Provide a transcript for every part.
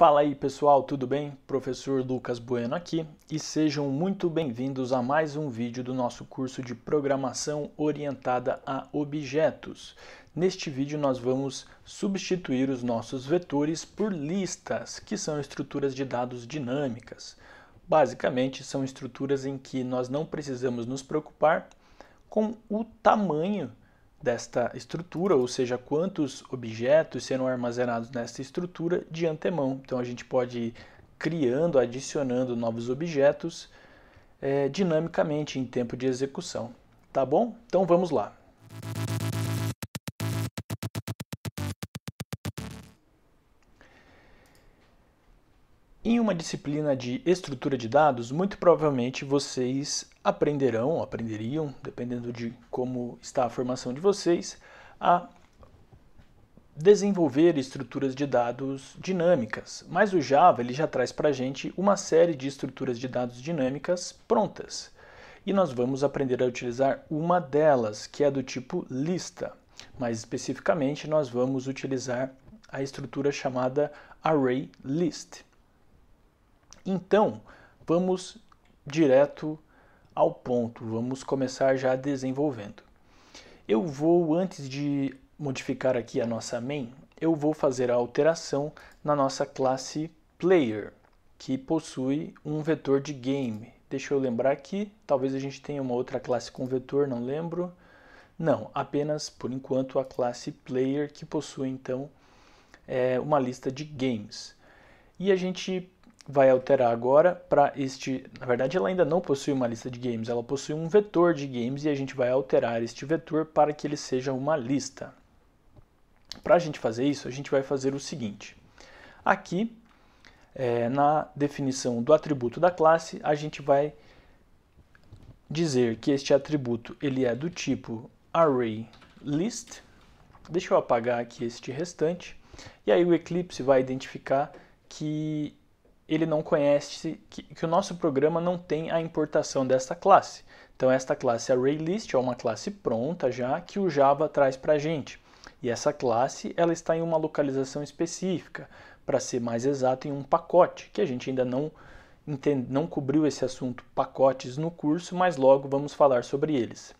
Fala aí pessoal, tudo bem? Professor Lucas Bueno aqui e sejam muito bem-vindos a mais um vídeo do nosso curso de Programação Orientada a Objetos. Neste vídeo nós vamos substituir os nossos vetores por listas, que são estruturas de dados dinâmicas. Basicamente são estruturas em que nós não precisamos nos preocupar com o tamanho desta estrutura, ou seja, quantos objetos serão armazenados nesta estrutura de antemão. Então a gente pode ir criando, adicionando novos objetos dinamicamente em tempo de execução. Tá bom? Então vamos lá. Em uma disciplina de estrutura de dados, muito provavelmente vocês aprenderiam, dependendo de como está a formação de vocês, a desenvolver estruturas de dados dinâmicas. Mas o Java ele já traz para a gente uma série de estruturas de dados dinâmicas prontas. E nós vamos aprender a utilizar uma delas, que é do tipo lista. Mais especificamente, nós vamos utilizar a estrutura chamada ArrayList. Então, vamos direto ao ponto, vamos começar já desenvolvendo. Eu vou, antes de modificar aqui a nossa main, eu vou fazer a alteração na nossa classe player, que possui um vetor de game. Deixa eu lembrar aqui, talvez a gente tenha uma outra classe com vetor, não lembro. Não, apenas, por enquanto, a classe player, que possui, então, uma lista de games. E a gente vai alterar agora para este... Na verdade, ela ainda não possui uma lista de games, ela possui um vetor de games e a gente vai alterar este vetor para que ele seja uma lista. Para a gente fazer isso, a gente vai fazer o seguinte. Aqui, na definição do atributo da classe, a gente vai dizer que este atributo ele é do tipo ArrayList. Deixa eu apagar aqui este restante. E aí o Eclipse vai identificar que ele não conhece, que o nosso programa não tem a importação desta classe. Então esta classe ArrayList é uma classe pronta já que o Java traz para a gente. E essa classe ela está em uma localização específica, para ser mais exato em um pacote, que a gente ainda não cobriu esse assunto pacotes no curso, mas logo vamos falar sobre eles.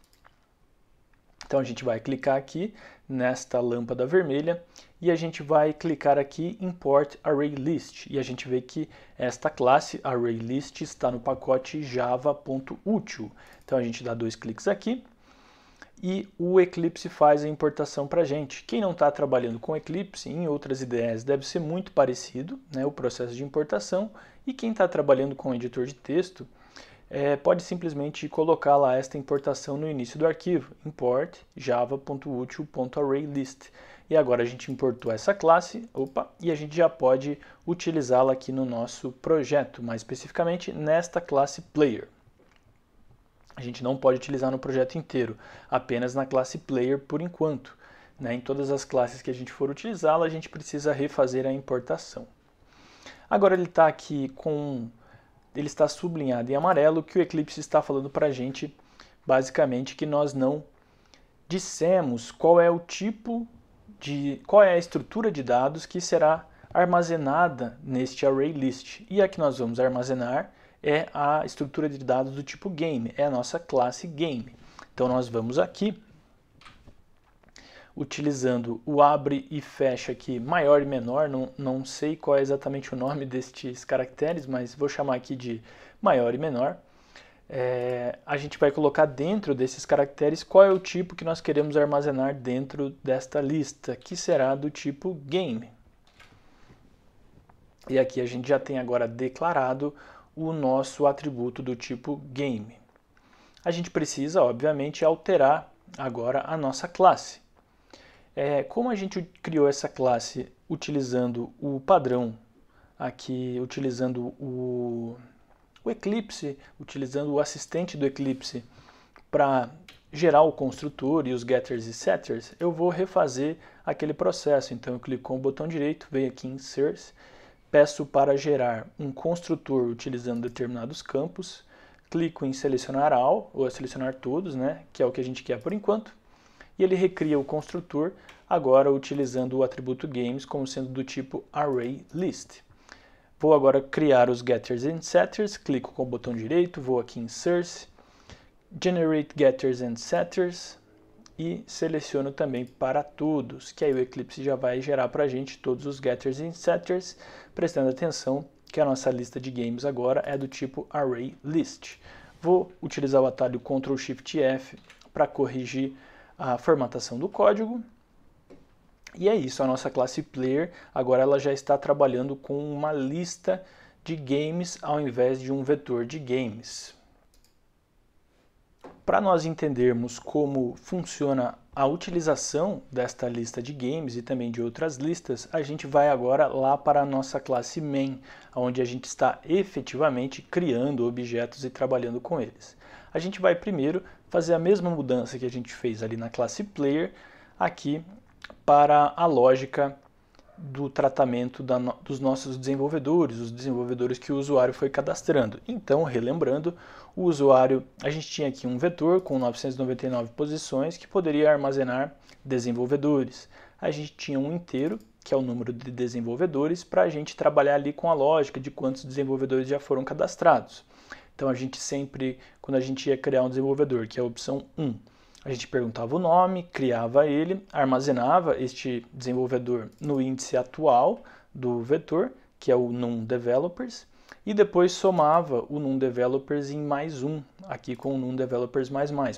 Então a gente vai clicar aqui nesta lâmpada vermelha e a gente vai clicar aqui Import ArrayList e a gente vê que esta classe ArrayList está no pacote java.util. Então a gente dá dois cliques aqui e o Eclipse faz a importação para a gente. Quem não está trabalhando com Eclipse, em outras IDEs deve ser muito parecido, né, o processo de importação, e quem está trabalhando com editor de texto pode simplesmente colocar lá esta importação no início do arquivo, import java.util.arraylist. E agora a gente importou essa classe, e a gente já pode utilizá-la aqui no nosso projeto, mais especificamente nesta classe player. A gente não pode utilizar no projeto inteiro, apenas na classe player por enquanto. Né? Em todas as classes que a gente for utilizá-la, a gente precisa refazer a importação. Agora ele está aqui com... Ele está sublinhado em amarelo, que o Eclipse está falando para a gente, basicamente, que nós não dissemos qual é o tipo qual é a estrutura de dados que será armazenada neste ArrayList. E a que nós vamos armazenar é a estrutura de dados do tipo game, é a nossa classe game. Então nós vamos aqui, utilizando o abre e fecha aqui, maior e menor, não sei qual é exatamente o nome destes caracteres, mas vou chamar aqui de maior e menor. A gente vai colocar dentro desses caracteres qual é o tipo que nós queremos armazenar dentro desta lista, que será do tipo game. E aqui a gente já tem agora declarado o nosso atributo do tipo game. A gente precisa, obviamente, alterar agora a nossa classe. Como a gente criou essa classe utilizando o padrão, aqui utilizando o Eclipse, utilizando o assistente do Eclipse para gerar o construtor e os getters e setters, eu vou refazer aquele processo. Então eu clico com o botão direito, venho aqui em Insert, peço para gerar um construtor utilizando determinados campos, clico em selecionar all, ou selecionar todos, né, que é o que a gente quer por enquanto, e ele recria o construtor, agora utilizando o atributo games como sendo do tipo ArrayList. Vou agora criar os getters and setters, clico com o botão direito, vou aqui em Source, Generate Getters and Setters e seleciono também para todos, que aí o Eclipse já vai gerar para a gente todos os getters and setters, prestando atenção que a nossa lista de games agora é do tipo ArrayList. Vou utilizar o atalho Ctrl+Shift+F para corrigir a formatação do código. E é isso, a nossa classe Player agora ela já está trabalhando com uma lista de games ao invés de um vetor de games. Para nós entendermos como funciona a utilização desta lista de games e também de outras listas, a gente vai agora lá para a nossa classe Main, onde a gente está efetivamente criando objetos e trabalhando com eles. A gente vai primeiro fazer a mesma mudança que a gente fez ali na classe Player, aqui para a lógica do tratamento dos nossos desenvolvedores, os desenvolvedores que o usuário foi cadastrando. Então, relembrando, o usuário, a gente tinha aqui um vetor com 999 posições que poderia armazenar desenvolvedores. A gente tinha um inteiro, que é o número de desenvolvedores, para a gente trabalhar ali com a lógica de quantos desenvolvedores já foram cadastrados. Então, a gente sempre, quando a gente ia criar um desenvolvedor, que é a opção 1, a gente perguntava o nome, criava ele, armazenava este desenvolvedor no índice atual do vetor, que é o NumDevelopers, e depois somava o NumDevelopers em mais um, aqui com o NumDevelopers++,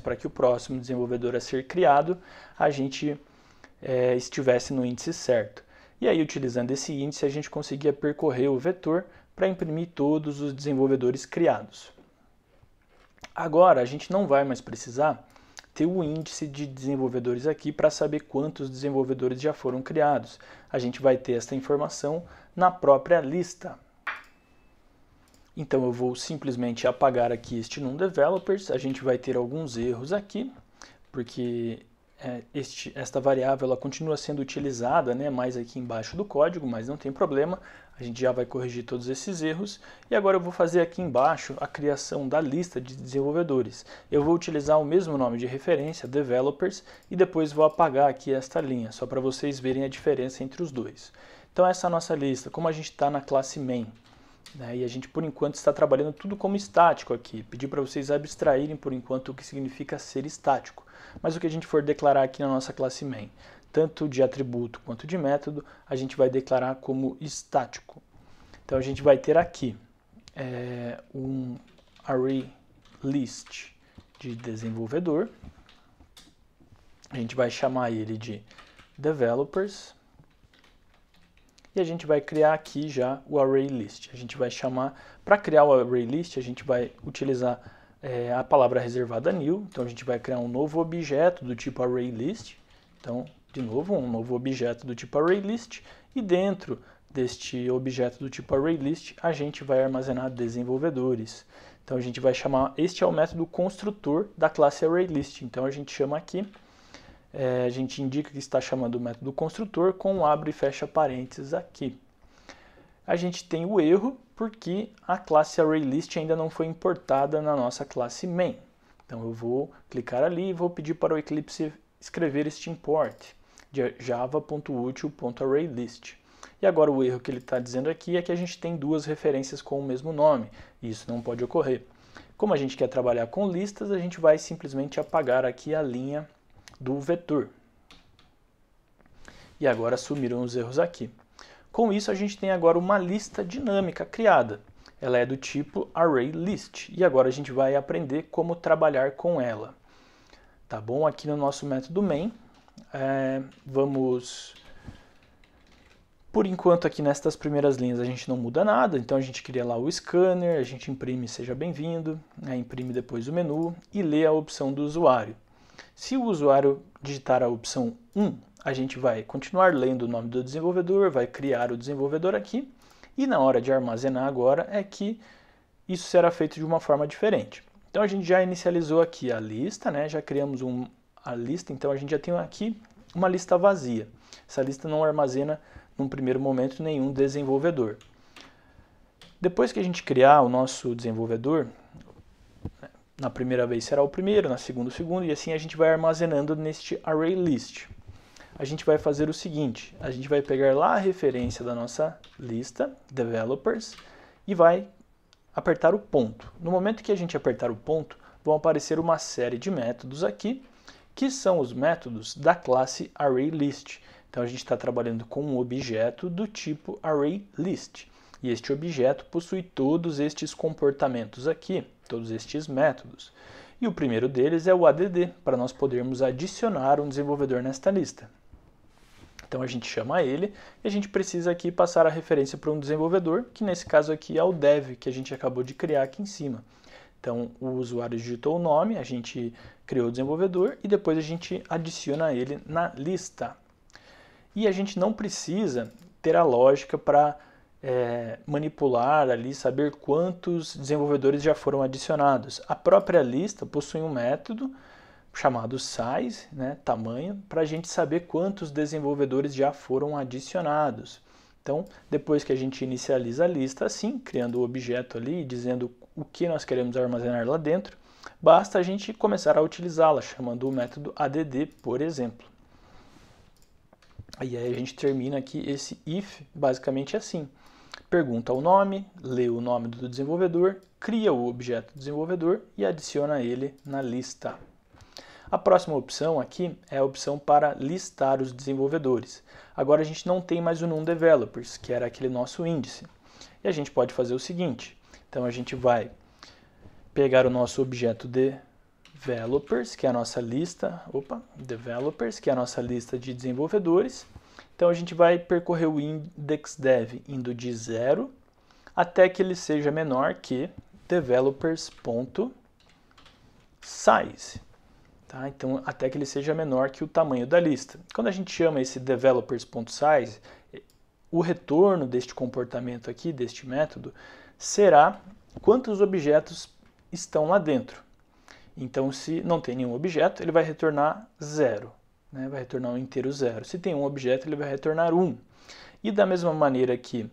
para que o próximo desenvolvedor a ser criado, a gente estivesse no índice certo. E aí, utilizando esse índice, a gente conseguia percorrer o vetor para imprimir todos os desenvolvedores criados. Agora, a gente não vai mais precisar ter o índice de desenvolvedores aqui para saber quantos desenvolvedores já foram criados. A gente vai ter esta informação na própria lista. Então eu vou simplesmente apagar aqui este NumDevelopers. A gente vai ter alguns erros aqui, porque esta variável ela continua sendo utilizada, né, mais aqui embaixo do código, mas não tem problema. A gente já vai corrigir todos esses erros. E agora eu vou fazer aqui embaixo a criação da lista de desenvolvedores. Eu vou utilizar o mesmo nome de referência, developers, e depois vou apagar aqui esta linha, só para vocês verem a diferença entre os dois. Então essa é a nossa lista, como a gente está na classe main, né, e a gente por enquanto está trabalhando tudo como estático aqui. Pedi para vocês abstraírem por enquanto o que significa ser estático. Mas o que a gente for declarar aqui na nossa classe main, tanto de atributo quanto de método, a gente vai declarar como estático. Então a gente vai ter aqui um ArrayList de desenvolvedor. A gente vai chamar ele de developers. E a gente vai criar aqui já o ArrayList. A gente vai chamar, para criar o ArrayList, a gente vai utilizar a palavra reservada new. Então a gente vai criar um novo objeto do tipo ArrayList. Então, de novo, um novo objeto do tipo ArrayList, e dentro deste objeto do tipo ArrayList, a gente vai armazenar desenvolvedores. Então a gente vai chamar, este é o método construtor da classe ArrayList. Então a gente chama aqui, a gente indica que está chamando o método construtor com um abre e fecha parênteses aqui. A gente tem o erro porque a classe ArrayList ainda não foi importada na nossa classe main. Então eu vou clicar ali e vou pedir para o Eclipse escrever este import de java.util.arraylist. E agora o erro que ele está dizendo aqui é que a gente tem duas referências com o mesmo nome, e isso não pode ocorrer. Como a gente quer trabalhar com listas, a gente vai simplesmente apagar aqui a linha do vetor. E agora sumiram os erros aqui. Com isso, a gente tem agora uma lista dinâmica criada. Ela é do tipo ArrayList, e agora a gente vai aprender como trabalhar com ela. Tá bom? Aqui no nosso método main, vamos... Por enquanto, aqui nestas primeiras linhas a gente não muda nada, então a gente cria lá o scanner, a gente imprime seja bem-vindo, imprime depois o menu e lê a opção do usuário. Se o usuário digitar a opção 1, a gente vai continuar lendo o nome do desenvolvedor, vai criar o desenvolvedor aqui, e na hora de armazenar agora é que isso será feito de uma forma diferente. Então a gente já inicializou aqui a lista, né? Já criamos a lista, então a gente já tem aqui uma lista vazia. Essa lista não armazena, num primeiro momento, nenhum desenvolvedor. Depois que a gente criar o nosso desenvolvedor, na primeira vez será o primeiro, na segunda o segundo, e assim a gente vai armazenando neste ArrayList. a gente vai fazer o seguinte, a gente vai pegar lá a referência da nossa lista, developers, e vai apertar o ponto. No momento que a gente apertar o ponto, vão aparecer uma série de métodos aqui, que são os métodos da classe ArrayList. Então a gente está trabalhando com um objeto do tipo ArrayList. E este objeto possui todos estes comportamentos aqui, todos estes métodos. E o primeiro deles é o add, para nós podermos adicionar um desenvolvedor nesta lista. Então a gente chama ele e a gente precisa aqui passar a referência para um desenvolvedor, que nesse caso aqui é o dev, que a gente acabou de criar aqui em cima. Então o usuário digitou o nome, a gente criou o desenvolvedor e depois a gente adiciona ele na lista. E a gente não precisa ter a lógica para manipular ali, saber quantos desenvolvedores já foram adicionados. A própria lista possui um método chamado size, tamanho, para a gente saber quantos desenvolvedores já foram adicionados. Então, depois que a gente inicializa a lista assim, criando o objeto ali, dizendo o que nós queremos armazenar lá dentro, basta a gente começar a utilizá-la, chamando o método add, por exemplo. E aí a gente termina aqui esse if, basicamente assim. Pergunta o nome, lê o nome do desenvolvedor, cria o objeto desenvolvedor e adiciona ele na lista. A próxima opção aqui é a opção para listar os desenvolvedores. Agora a gente não tem mais o num_developers, que era aquele nosso índice. E a gente pode fazer o seguinte, então a gente vai pegar o nosso objeto developers, que é a nossa lista, developers, que é a nossa lista de desenvolvedores. Então a gente vai percorrer o index_dev indo de 0 até que ele seja menor que developers.size. Tá? Então até que ele seja menor que o tamanho da lista. Quando a gente chama esse developers.size, o retorno deste comportamento aqui, deste método, será quantos objetos estão lá dentro. Então se não tem nenhum objeto, ele vai retornar 0. Vai retornar um inteiro 0. Se tem um objeto, ele vai retornar 1. E da mesma maneira que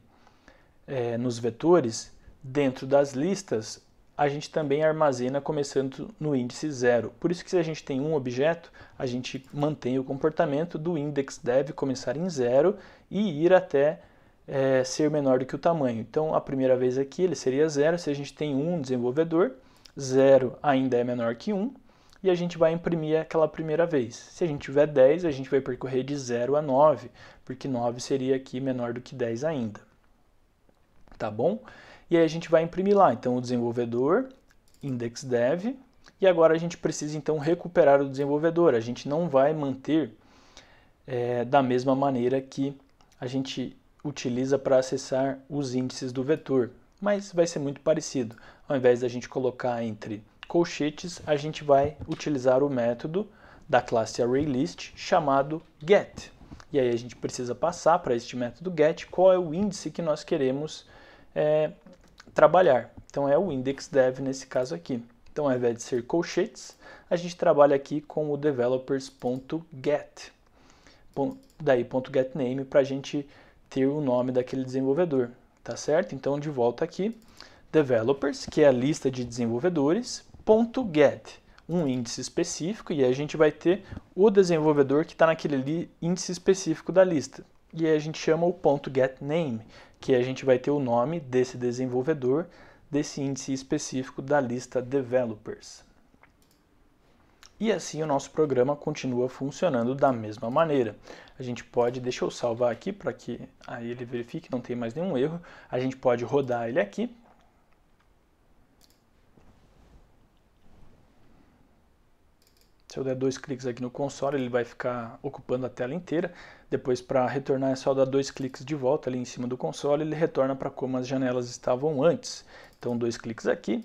nos vetores, dentro das listas, a gente também armazena começando no índice 0. Por isso que se a gente tem um objeto, a gente mantém o comportamento do index_dev começar em 0 e ir até ser menor do que o tamanho. Então, a primeira vez aqui ele seria 0. Se a gente tem um desenvolvedor, 0 ainda é menor que 1. E a gente vai imprimir aquela primeira vez. Se a gente tiver 10, a gente vai percorrer de 0 a 9, porque 9 seria aqui menor do que 10 ainda. Tá bom? E aí a gente vai imprimir lá, então, o desenvolvedor, index_dev, e agora a gente precisa, então, recuperar o desenvolvedor. A gente não vai manter da mesma maneira que a gente utiliza para acessar os índices do vetor, mas vai ser muito parecido. Ao invés da gente colocar entre colchetes, a gente vai utilizar o método da classe ArrayList chamado get. E aí a gente precisa passar para este método get qual é o índice que nós queremos trabalhar. Então é o index_dev nesse caso aqui. Então ao invés de ser colchetes, a gente trabalha aqui com o developers.get. Daí .getName para a gente ter o nome daquele desenvolvedor. Tá certo? Então de volta aqui, developers, que é a lista de desenvolvedores, .get, um índice específico, e aí a gente vai ter o desenvolvedor que está naquele índice específico da lista. E aí a gente chama o .getName, que a gente vai ter o nome desse desenvolvedor, desse índice específico da lista developers. E assim o nosso programa continua funcionando da mesma maneira. A gente pode, deixa eu salvar aqui para que aí ele verifique que não tem mais nenhum erro. A gente pode rodar ele aqui. Se eu der 2 cliques aqui no console, ele vai ficar ocupando a tela inteira. Depois, para retornar, é só dar 2 cliques de volta ali em cima do console, ele retorna para como as janelas estavam antes. Então, 2 cliques aqui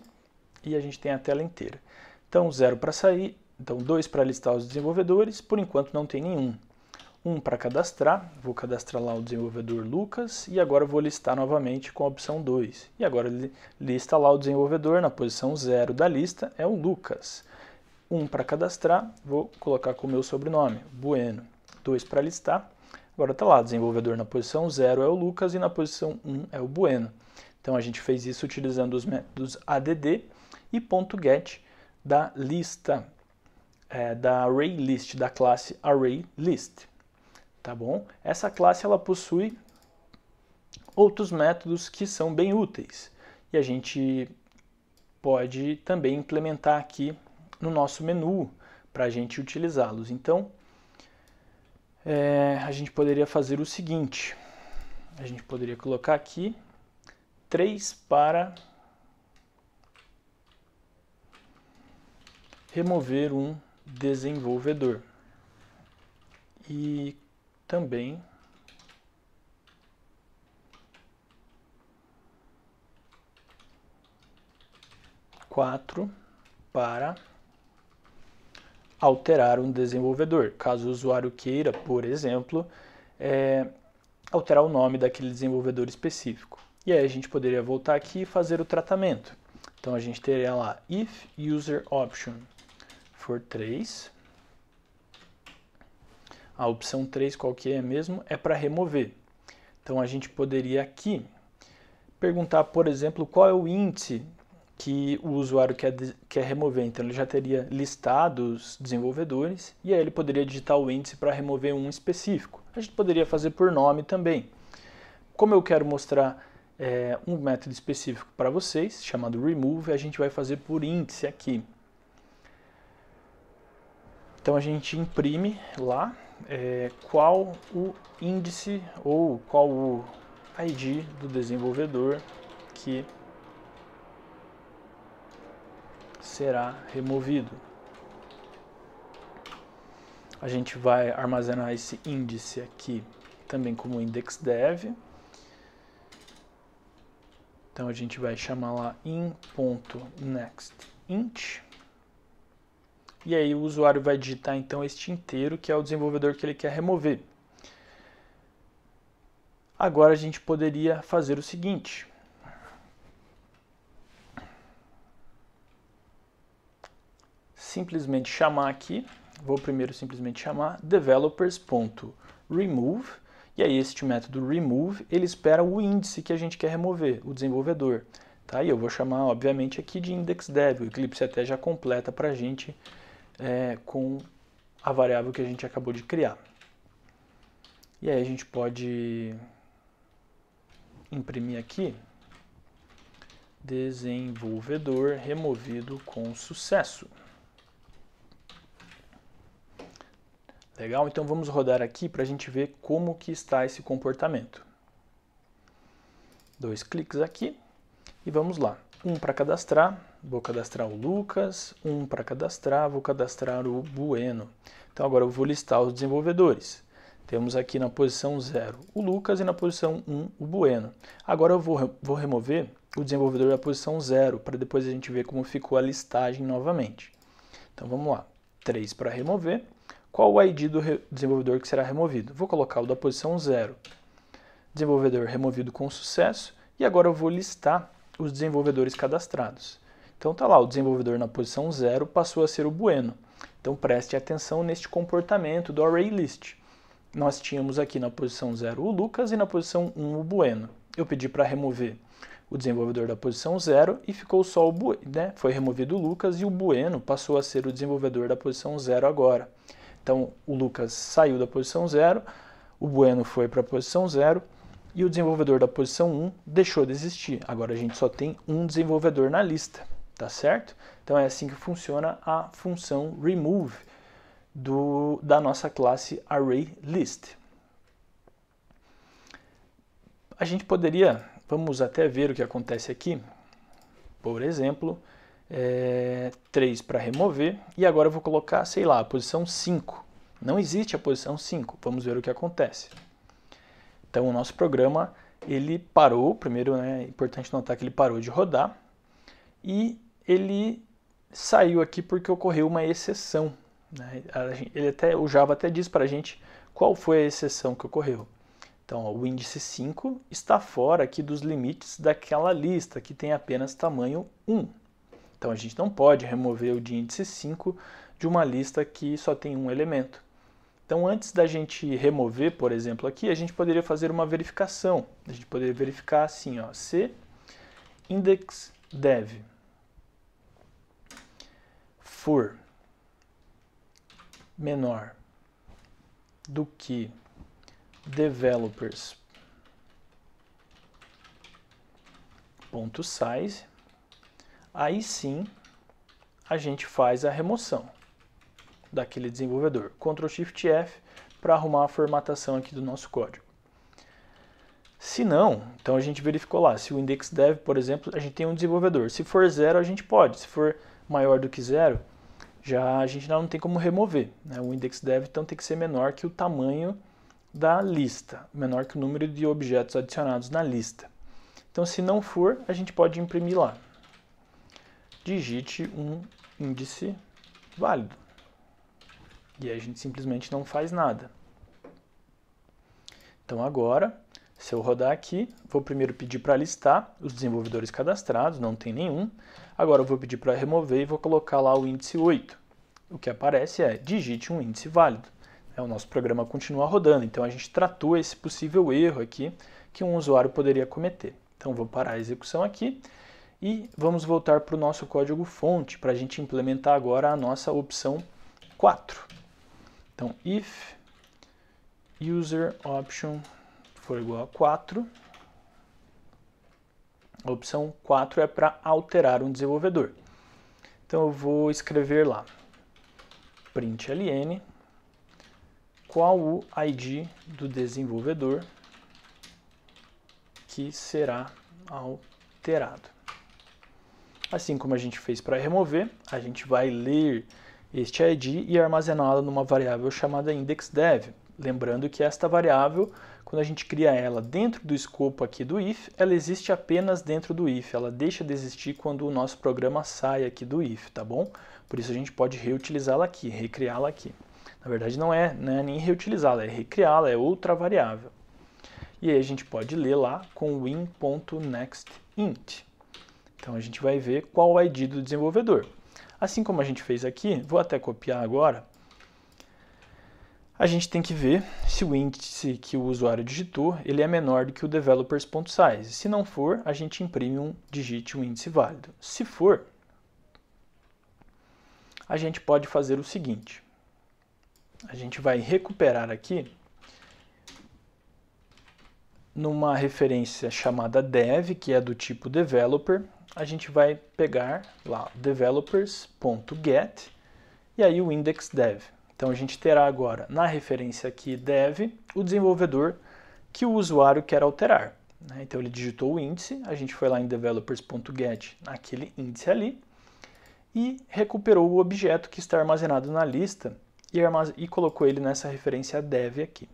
e a gente tem a tela inteira. Então, 0 para sair, então 2 para listar os desenvolvedores, por enquanto não tem nenhum. 1 para cadastrar, vou cadastrar lá o desenvolvedor Lucas e agora vou listar novamente com a opção 2. E agora ele lista lá o desenvolvedor na posição 0 da lista, é o Lucas. 1 para cadastrar, vou colocar com o meu sobrenome, Bueno. 2 para listar, agora está lá, desenvolvedor na posição 0 é o Lucas e na posição 1 é o Bueno. Então a gente fez isso utilizando os métodos add e .get da lista, da ArrayList, da classe ArrayList. tá bom? Essa classe ela possui outros métodos que são bem úteis e a gente pode também implementar aqui no nosso menu para a gente utilizá-los. Então, a gente poderia fazer o seguinte, a gente poderia colocar aqui 3 para remover um desenvolvedor e também quatro para alterar um desenvolvedor, caso o usuário queira, por exemplo, alterar o nome daquele desenvolvedor específico. E aí a gente poderia voltar aqui e fazer o tratamento. Então a gente teria lá if user option for 3. A opção 3 qual que é mesmo? É para remover. Então a gente poderia aqui perguntar, por exemplo, qual é o índice que o usuário quer remover. Então ele já teria listado os desenvolvedores e aí ele poderia digitar o índice para remover um específico. A gente poderia fazer por nome também. Como eu quero mostrar um método específico para vocês, chamado remove, a gente vai fazer por índice aqui. Então a gente imprime lá qual o índice ou qual o ID do desenvolvedor que será removido. A gente vai armazenar esse índice aqui também como index_dev. Então a gente vai chamar lá in.nextInt. E aí o usuário vai digitar então este inteiro, que é o desenvolvedor que ele quer remover. Agora a gente poderia fazer o seguinte. Simplesmente chamar aqui, vou primeiro simplesmente chamar developers.remove, e aí este método remove, ele espera o índice que a gente quer remover, o desenvolvedor. Tá? E eu vou chamar, obviamente, aqui de index_dev, o Eclipse até já completa para a gente com a variável que a gente acabou de criar. E aí a gente pode imprimir aqui, desenvolvedor removido com sucesso. Legal? Então vamos rodar aqui para a gente ver como que está esse comportamento. 2 cliques aqui e vamos lá. 1 para cadastrar, vou cadastrar o Lucas. 1 para cadastrar, vou cadastrar o Bueno. Então agora eu vou listar os desenvolvedores. Temos aqui na posição 0 o Lucas e na posição 1 o Bueno. Agora eu vou remover o desenvolvedor da posição 0 para depois a gente ver como ficou a listagem novamente. Então vamos lá. 3 para remover. Qual o ID do desenvolvedor que será removido? Vou colocar o da posição 0. Desenvolvedor removido com sucesso. E agora eu vou listar os desenvolvedores cadastrados. Então tá lá, o desenvolvedor na posição 0 passou a ser o Bueno. Então preste atenção neste comportamento do ArrayList. Nós tínhamos aqui na posição 0 o Lucas e na posição 1 o Bueno. Eu pedi para remover o desenvolvedor da posição 0 e ficou só o Bueno, né? Foi removido o Lucas e o Bueno passou a ser o desenvolvedor da posição 0 agora. Então, o Lucas saiu da posição 0, o Bueno foi para a posição 0 e o desenvolvedor da posição 1 deixou de existir. Agora a gente só tem um desenvolvedor na lista, tá certo? Então é assim que funciona a função remove da nossa classe ArrayList. A gente poderia, vamos até ver o que acontece aqui, por exemplo, 3 para remover, e agora eu vou colocar, sei lá, a posição 5. Não existe a posição 5, vamos ver o que acontece. Então o nosso programa, ele parou, primeiro é importante notar que ele parou de rodar, e ele saiu aqui porque ocorreu uma exceção. Né? O Java até diz para a gente qual foi a exceção que ocorreu. Então, ó, o índice 5 está fora aqui dos limites daquela lista que tem apenas tamanho 1. Então, a gente não pode remover o de índice 5 de uma lista que só tem um elemento. Então, antes da gente remover, por exemplo, aqui, a gente poderia fazer uma verificação. A gente poderia verificar assim, ó, se index_dev for menor do que developers.size, aí sim a gente faz a remoção daquele desenvolvedor. Ctrl Shift F para arrumar a formatação aqui do nosso código. Se não, então a gente verificou lá, se o IndexDev, por exemplo, a gente tem um desenvolvedor. Se for 0, a gente pode. Se for maior do que 0, já a gente não tem como remover, né? O IndexDev então tem que ser menor que o tamanho da lista, menor que o número de objetos adicionados na lista. Então, se não for, a gente pode imprimir lá. Digite um índice válido. E aí a gente simplesmente não faz nada. Então agora, se eu rodar aqui, vou primeiro pedir para listar os desenvolvedores cadastrados, não tem nenhum. Agora eu vou pedir para remover e vou colocar lá o índice 8. O que aparece é, digite um índice válido. O nosso programa continua rodando, então a gente tratou esse possível erro aqui que um usuário poderia cometer. Então vou parar a execução aqui e vamos voltar para o nosso código fonte para a gente implementar agora a nossa opção 4. Então, if user option for igual a 4, a opção 4 é para alterar um desenvolvedor. Então eu vou escrever lá, println, qual o ID do desenvolvedor que será alterado. Assim como a gente fez para remover, a gente vai ler este ID e armazená-lo numa variável chamada IndexDev. Lembrando que esta variável, quando a gente cria ela dentro do escopo aqui do if, ela existe apenas dentro do if, ela deixa de existir quando o nosso programa sai aqui do if, tá bom? Por isso a gente pode reutilizá-la aqui, recriá-la aqui. Na verdade não é nem reutilizá-la, é recriá-la, é outra variável. E aí a gente pode ler lá com win.nextInt. Então a gente vai ver qual o ID do desenvolvedor. Assim como a gente fez aqui, vou até copiar agora, a gente tem que ver se o índice que o usuário digitou ele é menor do que o developers.size. Se não for, a gente imprime digite um índice válido. Se for, a gente pode fazer o seguinte. A gente vai recuperar aqui numa referência chamada dev, que é do tipo developer. A gente vai pegar lá developers.get e aí o IndexDev. Então a gente terá agora na referência aqui dev o desenvolvedor que o usuário quer alterar. Então ele digitou o índice, a gente foi lá em developers.get naquele índice ali e recuperou o objeto que está armazenado na lista e colocou ele nessa referência dev aqui.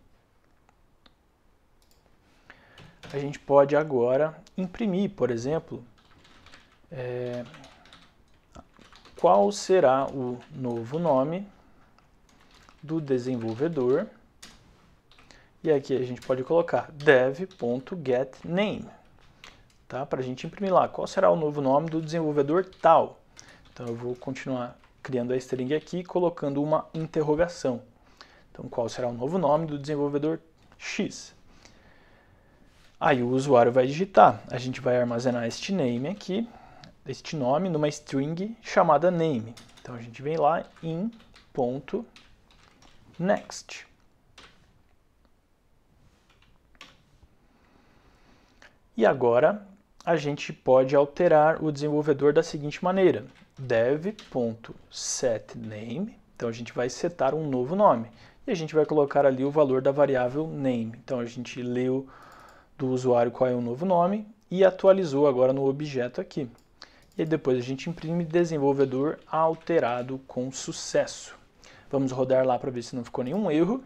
A gente pode agora imprimir, por exemplo, qual será o novo nome do desenvolvedor. E aqui a gente pode colocar dev.getName, tá? Para a gente imprimir lá qual será o novo nome do desenvolvedor tal. Então eu vou continuar criando a string aqui, colocando uma interrogação. Então qual será o novo nome do desenvolvedor X? Aí o usuário vai digitar. A gente vai armazenar este name aqui, este nome, numa string chamada name. Então a gente vem lá em .next. E agora a gente pode alterar o desenvolvedor da seguinte maneira. dev.setName. Então a gente vai setar um novo nome. E a gente vai colocar ali o valor da variável name. Então a gente leu do usuário qual é o novo nome e atualizou agora no objeto aqui. E depois a gente imprime desenvolvedor alterado com sucesso. Vamos rodar lá para ver se não ficou nenhum erro.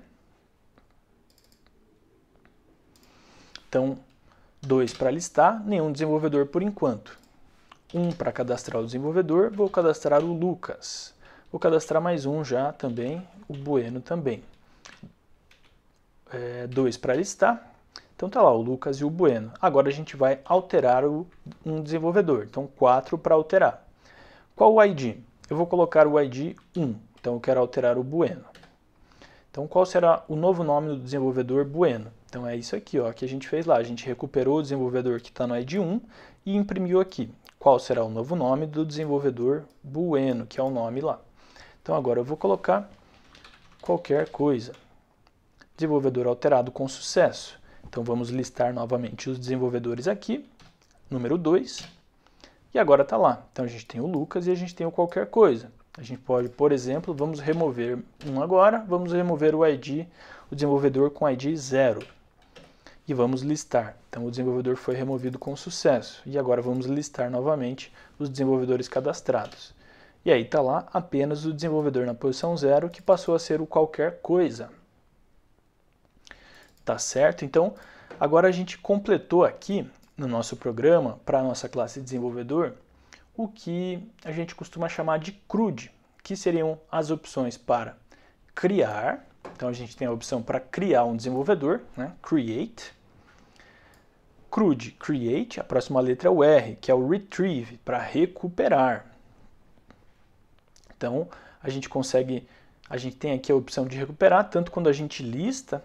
Então, 2 para listar, nenhum desenvolvedor por enquanto. 1 para cadastrar o desenvolvedor, vou cadastrar o Lucas. Vou cadastrar mais um já também, o Bueno também. 2 para listar. Então tá lá o Lucas e o Bueno. Agora a gente vai alterar um desenvolvedor. Então 4 para alterar. Qual o ID? Eu vou colocar o ID 1. Então eu quero alterar o Bueno. Então qual será o novo nome do desenvolvedor Bueno? Então é isso aqui, ó, que a gente fez lá. A gente recuperou o desenvolvedor que está no ID 1 e imprimiu aqui. Qual será o novo nome do desenvolvedor Bueno, que é o nome lá. Então agora eu vou colocar qualquer coisa. desenvolvedor alterado com sucesso. Então vamos listar novamente os desenvolvedores aqui, número 2, e agora está lá. Então a gente tem o Lucas e a gente tem o qualquer coisa. A gente pode, por exemplo, vamos remover um agora, vamos remover o ID, o desenvolvedor com ID 0. E vamos listar. Então o desenvolvedor foi removido com sucesso. E agora vamos listar novamente os desenvolvedores cadastrados. E aí está lá apenas o desenvolvedor na posição 0, que passou a ser o qualquer coisa. Tá certo? Então, agora a gente completou aqui no nosso programa, para a nossa classe desenvolvedor, o que a gente costuma chamar de CRUD, que seriam as opções para criar. Então a gente tem a opção para criar um desenvolvedor, né? Create. CRUD, create, a próxima letra é o R, que é o retrieve, para recuperar. Então a gente tem aqui a opção de recuperar, tanto quando a gente lista,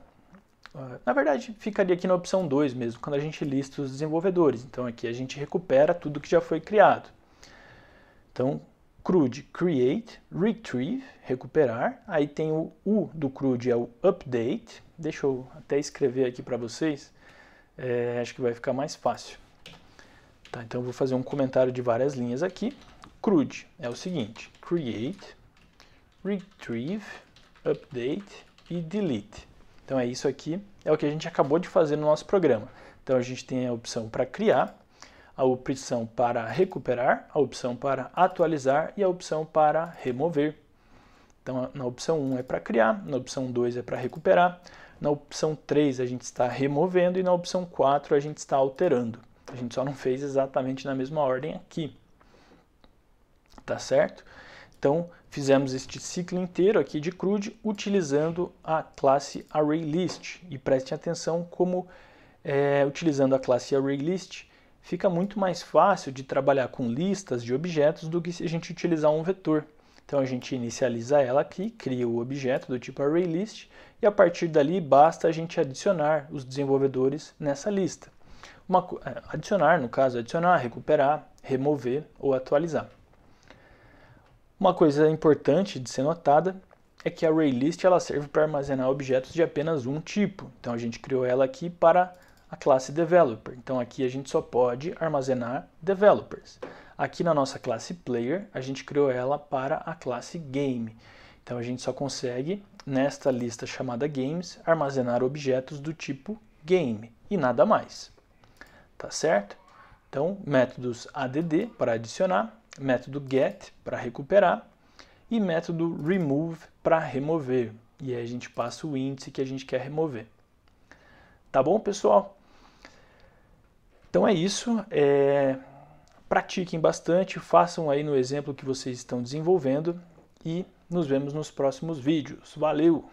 na verdade ficaria aqui na opção 2 mesmo, quando a gente lista os desenvolvedores. Então aqui a gente recupera tudo que já foi criado. Então, CRUD, create, retrieve, recuperar. Aí tem o U do CRUD, é o update. Deixa eu até escrever aqui para vocês. Acho que vai ficar mais fácil. Tá, então eu vou fazer um comentário de várias linhas aqui. CRUD é o seguinte: create, retrieve, update e delete. Então é isso aqui, é o que a gente acabou de fazer no nosso programa. Então a gente tem a opção para criar, a opção para recuperar, a opção para atualizar e a opção para remover. Então na opção 1 é para criar, na opção 2 é para recuperar, na opção 3 a gente está removendo e na opção 4 a gente está alterando. A gente só não fez exatamente na mesma ordem aqui. Tá certo? Então fizemos este ciclo inteiro aqui de CRUD utilizando a classe ArrayList. E prestem atenção como utilizando a classe ArrayList fica muito mais fácil de trabalhar com listas de objetos do que se a gente utilizar um vetor. Então a gente inicializa ela aqui, cria o objeto do tipo ArrayList e a partir dali basta a gente adicionar os desenvolvedores nessa lista. Adicionar, recuperar, remover ou atualizar. Uma coisa importante de ser notada é que a ArrayList ela serve para armazenar objetos de apenas um tipo. Então a gente criou ela aqui para a classe Developer. Então aqui a gente só pode armazenar Developers. Aqui na nossa classe Player, a gente criou ela para a classe Game. Então a gente só consegue, nesta lista chamada Games, armazenar objetos do tipo Game e nada mais. Tá certo? Então, métodos add para adicionar, método get para recuperar e método remove para remover. E aí a gente passa o índice que a gente quer remover. Tá bom, pessoal? Então é isso. Pratiquem bastante, façam aí no exemplo que vocês estão desenvolvendo e nos vemos nos próximos vídeos. Valeu!